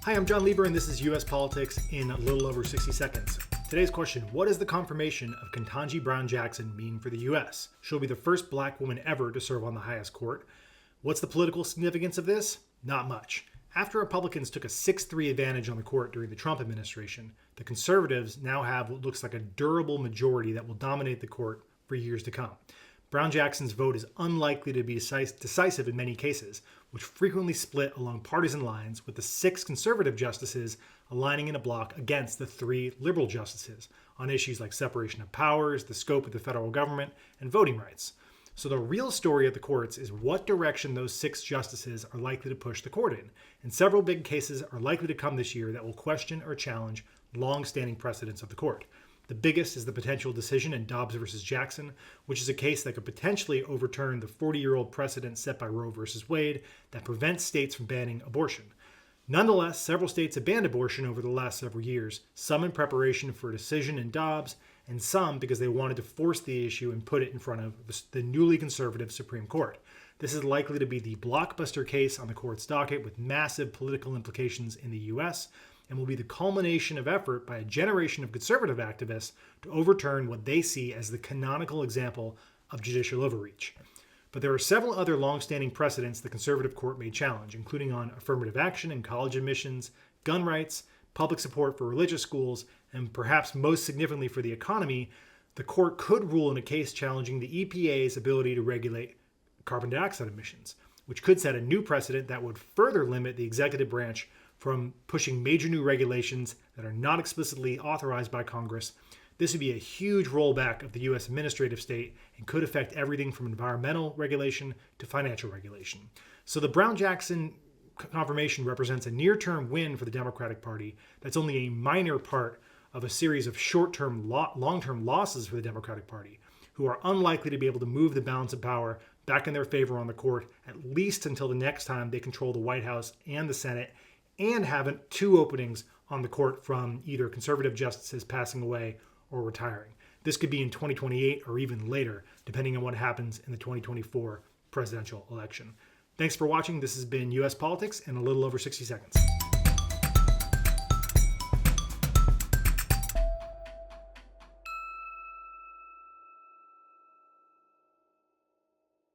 Hi, I'm Jon Lieber, and this is U.S. Politics in a little over 60 seconds. Today's question: what does the confirmation of Ketanji Brown Jackson mean for the U.S.? She'll be the first black woman ever to serve on the highest court. What's the political significance of this? Not much. After Republicans took a 6-3 advantage on the court during the Trump administration, the conservatives now have what looks like a durable majority that will dominate the court for years to come. Brown Jackson's vote is unlikely to be decisive in many cases, which frequently split along partisan lines, with the 6 conservative justices aligning in a block against the 3 liberal justices on issues like separation of powers, the scope of the federal government, and voting rights. So the real story at the courts is what direction those 6 justices are likely to push the court in. And several big cases are likely to come this year that will question or challenge long-standing precedents of the court. The biggest is the potential decision in Dobbs versus Jackson, which is a case that could potentially overturn the 40-year-old precedent set by Roe versus Wade that prevents states from banning abortion. Nonetheless, several states have banned abortion over the last several years, some in preparation for a decision in Dobbs, and some because they wanted to force the issue and put it in front of the newly conservative Supreme Court. This is likely to be the blockbuster case on the court's docket with massive political implications in the U.S., and will be the culmination of effort by a generation of conservative activists to overturn what they see as the canonical example of judicial overreach. But there are several other long-standing precedents the conservative court may challenge, including on affirmative action and college admissions, gun rights, public support for religious schools, and perhaps most significantly for the economy, the court could rule in a case challenging the EPA's ability to regulate carbon dioxide emissions, which could set a new precedent that would further limit the executive branch from pushing major new regulations that are not explicitly authorized by Congress. This would be a huge rollback of the U.S. administrative state and could affect everything from environmental regulation to financial regulation. So the Brown-Jackson confirmation represents a near-term win for the Democratic Party that's only a minor part of a series of short-term, long-term losses for the Democratic Party, who are unlikely to be able to move the balance of power back in their favor on the court, at least until the next time they control the White House and the Senate, and have 2 openings on the court from either conservative justices passing away or retiring. This could be in 2028 or even later, depending on what happens in the 2024 presidential election. Thanks for watching. This has been U.S. Politics in a little over 60 seconds.